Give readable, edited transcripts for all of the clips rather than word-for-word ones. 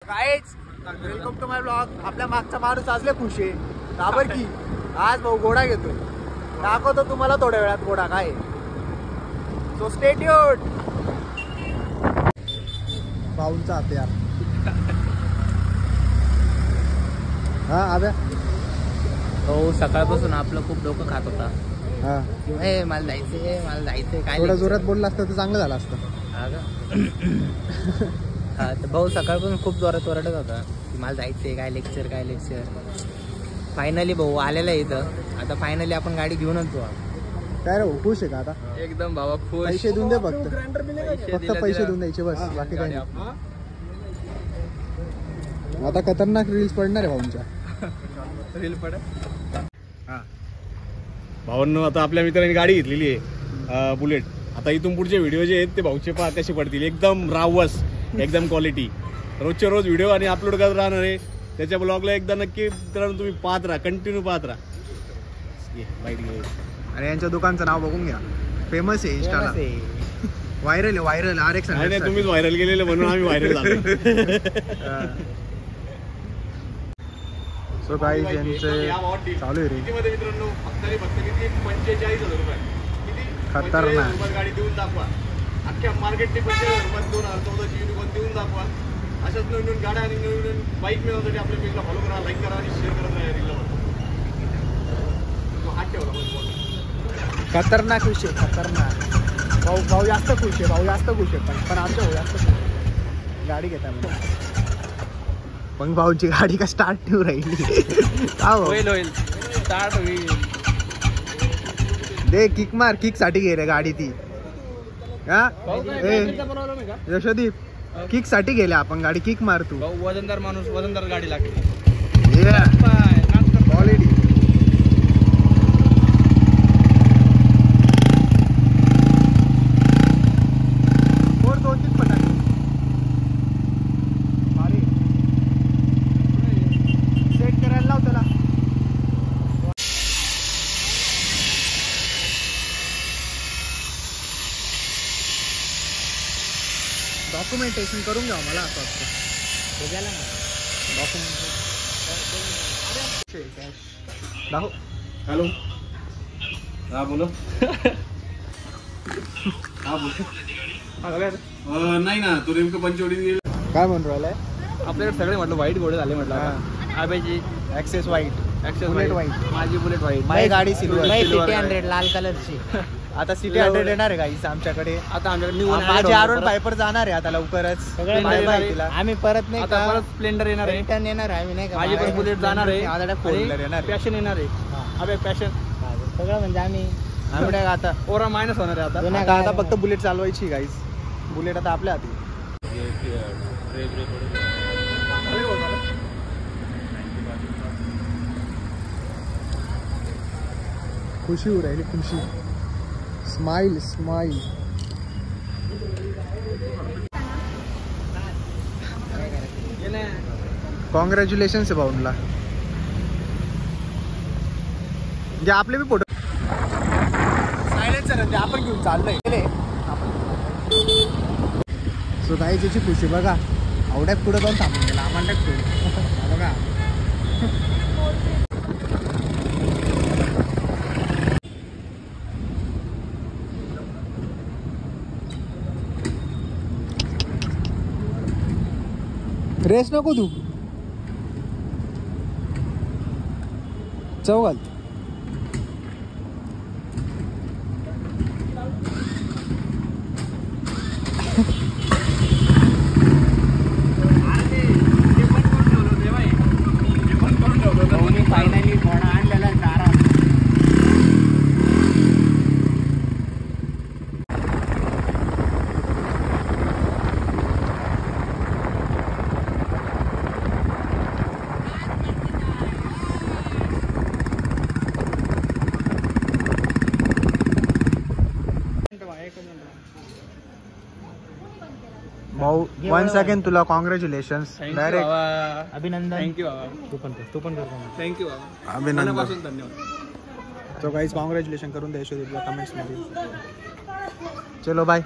Guys welcome to my blog. आपल्या मागचा माणूस आज लय खुश आहे. काबर की आज भाऊ घोडा घेतोय. दाखवतो तुम्हाला थोड्या वेळात घोडा काय. So stay tuned. भाऊंचा हात यार. हा आव्या हो सकाळपासून आपलं खूप डोकं खात होता. हा मला जायचंय काय थोडं जोरात बोलला असतं तर चांगलं झालं असतं. हा तर भाऊ सकाळपासून खूप जोरात ओरडत होता की मला जायचंय काय लेक्चर. फायनली भाऊ आलेला आहे इथं. आता फायनली आपण गाडी घेऊनच जाऊ. काय रे खुश आहे का आता. एकदम बाबा खुश. पैसे देऊन दे फक्त पैसे देऊन द्यायचे बस बाकी काही नाही. आता खतरनाक रील्स पडणार आहे भाऊंच्या. रील पड. भावांनो आता आपल्या मित्रांनी गाडी घेतलेली आहे बुलेट. आता इथून पुढचे व्हिडिओ जे आहेत ते भाऊचे पहा कसे पडतील. एकदम रावस एकदम क्वालिटी. रोजचे रोज व्हिडिओ आणि अपलोड करत राहणार आहे. त्याच्या ब्लॉगला एकदा नक्की मित्रांनो तुम्ही पाहत राहा. कंटिन्यू पाहत राहा. आणि यांच्या दुकानचं नाव बघून घ्या. फेमस आहे इंस्टाला. Viral RX. नाही तुम्हीच व्हायरल गेलेलं म्हणून आम्ही व्हायरल झालो. सो गाईज यांचे चालू आहे रे. मित्रांनो फक्त 45,000 रुपये. खतरनाक गाडी देऊन दाखवा. अख्ख्या मार्केटने 45,000 2014ची युनिकॉर्न देऊन दाखवा. अशाच नवीन गाड्या आणि नवीन बाईक मिळवण्यासाठी आपल्या पेजला फॉलो करा, लाईक करा आणि शेअर करत राहा. रीलला हात ठेवला. खतरनाक विषय खतरनाक. भाऊ जास्त खुश आहे. पण आमच्या भाऊ जास्त खुश आहे. गाडी घेता पण भाऊची गाडी का स्टार्ट ठेवू राहिली. होईल स्टार्ट होईल. दे किक मार. किक साठी घे रे गाडी ती. यशोदीप किक साठी गेले आपण गाडी. किक मार तू. वजनदार माणूस वजनदार गाडी लागते. क्वालिटी. डॉक्युमेंटेशन करून घ्या मला असं वाटतं. हॅलो हा बोलो. नाही ना तू नेमकं पंचवडीत गेला. काय म्हणून राहिलाय. आपल्याकडे सगळे म्हटलं व्हाईट घोडे झाले म्हटलं. आबाईची ॲक्सेस व्हाईट. Bullet white. माझी बुलेट व्हाईट. माझी गाडी सिल्वर. सिटी 100 लाल कलरची. आता सिटी 100 येणार आहे गाईस आमच्याकडे. आता आमच्याकडे माझे आरोन पायपर जाणार आहे आता लवकरच. आम्ही परत नाही आता परत स्प्लेंडर येणार आहे. रिटर्न येणार आहे. आम्ही नाही का माझी पण बुलेट जाणार आहे. फोल्डर येणार. पॅशन येणार आहे. अबे पॅशन सगळं म्हणजे आम्ही आता ओरा मायनस होणार आहे. आता फक्त बुलेट चालवायची गाईस. बुलेट आता आपल्या हाती. खुशी हो राहिली खुशी. स्माइल. कॉंग्रॅच्युलेशन्स भाऊनला. जे आपले बी फोटो सायलेन्सर आपण घेऊन चाललोय. सो काही त्याची खुशी बघा. आवड्यात पुढे जाऊन थांबून गेला. आम्हाला बघा. रेस नको तू. चौघाल. फायनली घोडा आणलेला दारा. भाऊ वन्स अगेन तुला कॉंग्रॅच्युलेशन्स. डायरेक्ट अभिनंदन. थँक्यू बाबा. तू पण करतो. थँक्यू बाबा. अभिनंदन. धन्यवाद. तो गाईज कॉंग्रॅच्युलेशन करून द्या यशोदीपला कमेंट्स मध्ये. चलो बाय.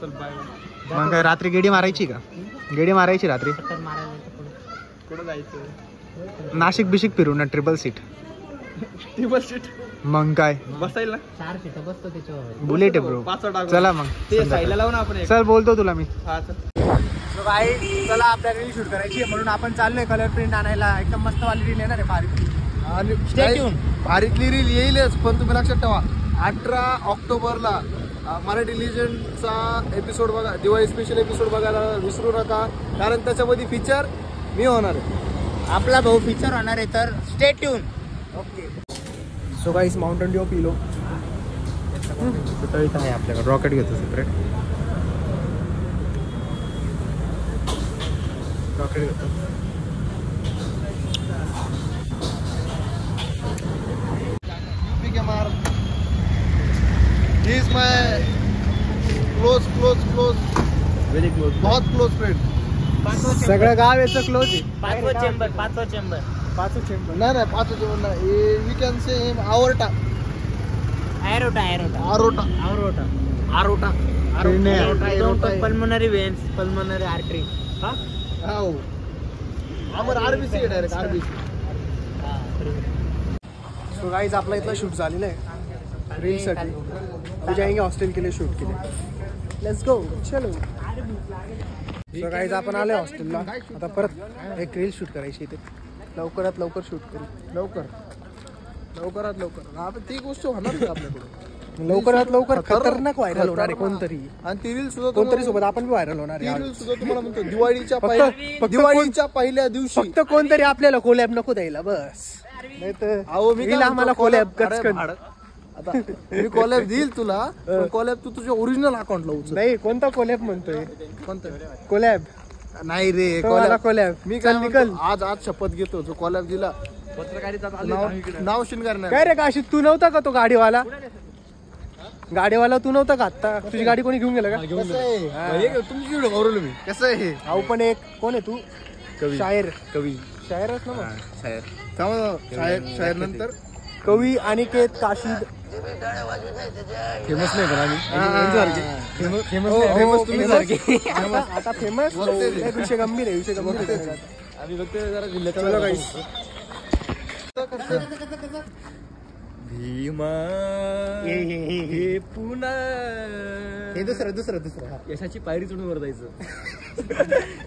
मग काय रात्री गेडी मारायची का? गेडी मारायची रात्री. तर मारायला पुढे कुठं जायचं? नाशिक बिशिक फिरू ना, ट्रिपल सीट. टेबल सीट मग काय बसायला ना. 4 सीट बसतो त्याच्यावर. बुलेट आहे ब्रो. चला मग ते साईडला लावून आपण एक. चल बोलतो तुला मी. हा, चल. भाई चला आपल्याला रील शूट करायची आहे म्हणून आपण चाललोय कलर प्रिंट आणायला. एकदम मस्त वाली रील येणार आहे भारी. आणि Stay tuned. भारीतली रील येईलच, पण तुम्ही लक्षात ठेवा 18 ऑक्टोबरला मराठी लिजंडचा एपिसोड बघा, दिवाळी स्पेशल एपिसोड बघायला विसरू नका, कारण त्याच्यामध्ये फीचर मी होणार आहे. आपला भाऊ फीचर होणार आहे, तर stay tune. Okay. So guys mountain dew pillow. इथं आहे आपल्याकडे. रॉकेट घेतो सेपरेट. रॉकेट घेतो. He is my close very close. बहुत क्लोज फ्रेंड. सगळं गाव याचं क्लोज आहे. 5वा चेंबर 5वा चेंबर. पाचच चेंबर. नाही 5 जेवण नाही, we can say him aorta. Aorta pulmonary veins, pulmonary artery. हाव आमर RBC direct RBC. So guys आपला इथला शूट झालेला आहे रीलसाठी. तो जाएंगे हॉस्टेल के लिए शूट के लिए. Let's go. चलो. सो गाईज आपण आलोय हॉस्टेलला. आता परत एक रील शूट करायची इथे. लवकरात लवकर शूट करू. लवकरात लवकर आपण ती गोष्ट होणार आहे आपल्याकडून. लवकरात लवकर खतरनाक व्हायरल होणार आहे कोणतरी. आणि ती रील सुद्धा कोणतरी सोबत आपण बी व्हायरल होणार ती आहे. रील सुद्धा तुम्हाला म्हणतो दिवाळीच्या फक्त दिवाळीच्या पहिल्या दिवशी. फक्त कोणतरी आपल्याला कोलॅब नको द्यायला बस. नाही तर अहो मी काय आम्हाला म्हणतो, कोलॅब अरे भाड. आता मी कॉलॅब देईल तुला, पण कॉलॅब तू तुझ्या ओरिजिनल अकाउंटला उचल. नाही. कोणता कोलॅब म्हणतोय? कोणतं? कोलॅब नाही रे कोलॅब. मी काय म्हणतो, आज शपथ घेतो जो कॉलॅब दिला नाव शिनगार नाही. काय रे काशी तू नव्हता का तो गाडीवाला? गाडीवाला तू नव्हता का आता? तुझी गाडी कोणी घेऊन गेलं का? कसं आहे तुमची व्हिडिओ आवरलो मी. कसं आहे अहो पण एक कोण आहे तू? कवी. शायर. कवी शायरच ना मग. शायर नंतर कवी अनिकेत काशीद. फेमस नाही पण आम्ही फेमस तुम्ही सारखे. आता फेमस विषय गंभीर आहे. विषय गंभीर आहे. आम्ही फक्त जरा जिल्ह्यात चलो गाईस. भीमा हे पुन्हा हे दुसरं यशाची पायरी चढून वर जायचं.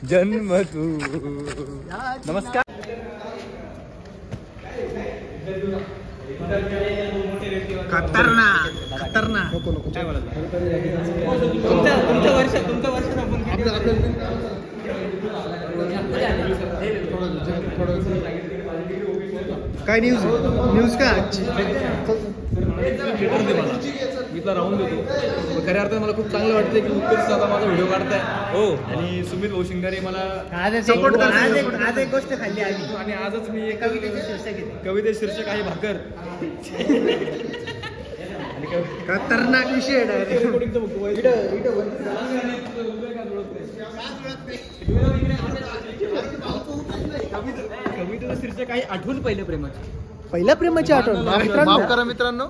जन्म तू. नमस्कार. खतरनाक. काय बोलायचं? तुमचं वर्ष काय न्यूज काय आजची? मी तुला राहून देतो. खऱ्या अर्थात मला खूप चांगलं वाटतं की उत्कर्ष आता माझा व्हिडिओ काढताय. हो. आणि सुमित भाऊ शिंगारे मला सपोर्ट कर. आज एक गोष्ट खाल्ली आम्ही. आणि आजच मी एक शीर्षक कविते शीर्षक आहे भाकर. खतरनाक विषय डायरेक्ट. कवितेचं शीर्षक आहे आठवण पहिल्या प्रेमाची. पहिल्या प्रेमाची आठवण. माफ करा मित्रांनो,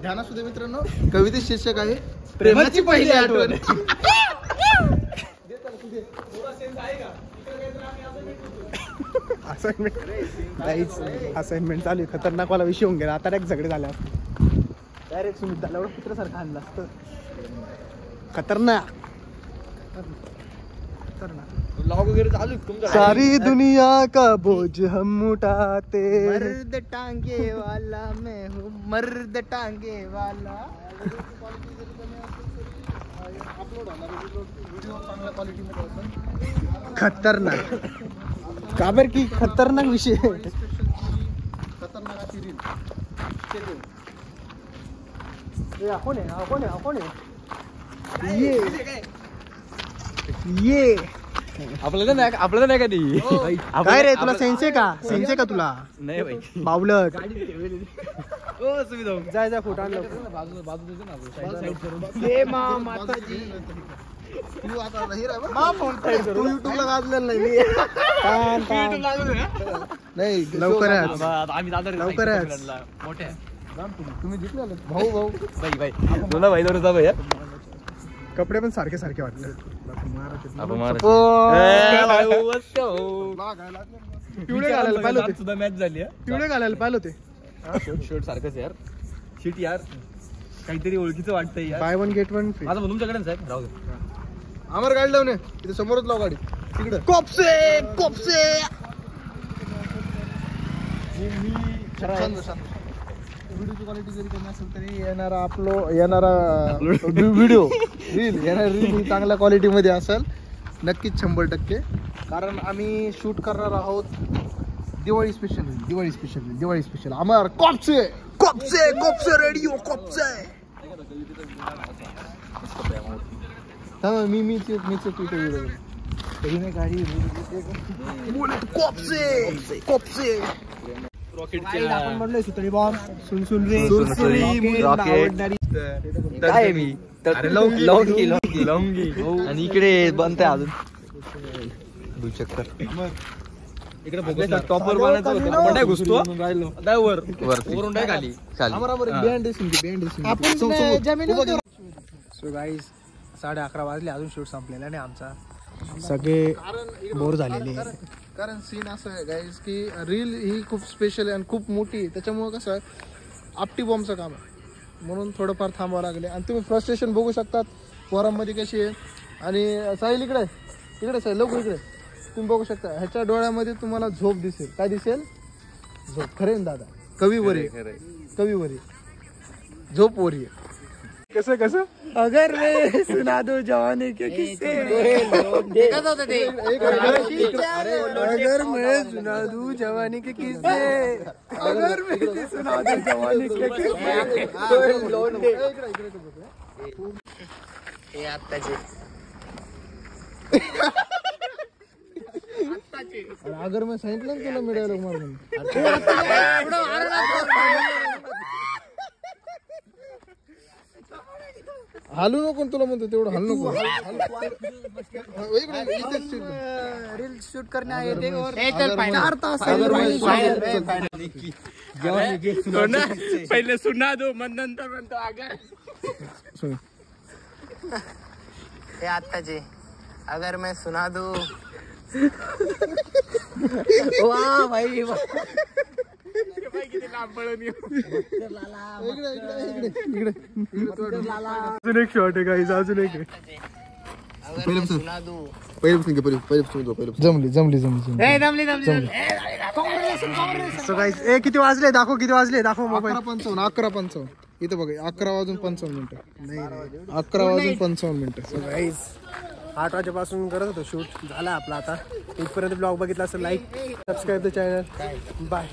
ध्यान असू दे मित्रांनो, कविते शीर्षक आहे प्रेमाची पहिली आठवण. असाइनमेंट चालू आहे. खतरनाक वाला विषय होऊन गेला. आता डायरेक्ट झगडे झाले. डायरेक्ट सुमित झाला एवढं कुत्र्यासारखं आणलं असतं. खतरनाक. ब्लॉग वगैरे चालू आहे तुमचा? सारी दुनिया का बोझ हम उठाते. मर्द टांगे वाला मैं हूँ, मर्द टांगे वाला. खतरनाक. काबर की खतरनाक विषय. कोण आहे? ये आपल्याला नाही का ती. काय रे तुला सेन्स आहे का? सेन्स आहे का तुला? नाही भाई. बावलट. हो सुमित भाऊ. जाय फोटो आण तू युट्यूबला गाजलेला नाही. लवकरच आम्ही लवकरच. मोठ्या तुम्ही जिंकले भाऊ भाई दोन भाई दोन जा भैया. कपडे पण सारखे सारखे वाटले. पिवळे घालायला पाहिलं होते. सुद्धा मॅच झाली पिवळे घालायला पाहिलं होते. शर्ट सारखंच यार. शीट यार काहीतरी ओळखीचं वाटतंय यार. Buy 1 get 1 free. माझं तुमच्याकडे साहेब राहू दे. आम्हाला गाडी लावून इथे समोरच लाव गाडी तिकडे. व्हिडिओची क्वालिटी जरी कमी असेल तरी येणारा व्हिडिओ रील चांगल्या क्वालिटीमध्ये असेल नक्कीच 100%. कारण आम्ही शूट करणार आहोत दिवाळी स्पेशल आम्हाला कॉप्से रेडिओ कॉप्से. मी गाडी कॉप्से आपण म्हणलोय सुतळी बॉम्ब सुनसुनरी काय मी लवंगी आणि इकडे बनतंय अजून इकडे टॉपर बनायचं होतं. पण नाही घुसतो वरून नाही खाली. सो गाईज 11:30 वाजले अजून शूट संपलेला नाही आमचा. सगळे बोर झालेले. कारण सीन असं आहे गाईज की रील ही खूप स्पेशल आहे आणि खूप मोठी आहे. त्याच्यामुळे कसं आहे आपटी बॉम्बचं काम आहे म्हणून थोडंफार थांबावं लागले. आणि तुम्ही फ्रस्ट्रेशन बघू शकतात पोरांमध्ये कशी आहे. आणि साहिल इकडे साहिल लोक इकडे तुम्ही बघू शकता ह्याच्या डोळ्यामध्ये तुम्हाला झोप दिसेल. काय दिसेल? झोप. खरे ना दादा? कविवरी झोप वरी. कसं अगर मैं सुना दो जवानी के किस्से अगर मैं सुना दूं जवानी के किस्से अगर मैं सुना दूं जवानी के किस्से. अगर मैं सांगितलं ना तुला मिळालं म्हणून हालू नको तुला म्हणतो तेवढं हालू नको. रील शूट करने आए थे और 4 तास पहिले सुना दो मग नंतर म्हणतो अगर. हे आत्ताचे अगर मैं सुना दूं. वाह भाई अजून एक शॉट आहे गाईज. अजून एक जमली. सो गाईज किती वाजले दाखव मोबाईल. 11:55 इथं बघा 11:55 11 वाजून 55 मिनिटं. सो गाईज 8 वाजेपासून करत होतो शूट. झाला आपला आता. इथपर्यंत ब्लॉग बघितला असेल like subscribe the channel. Bye.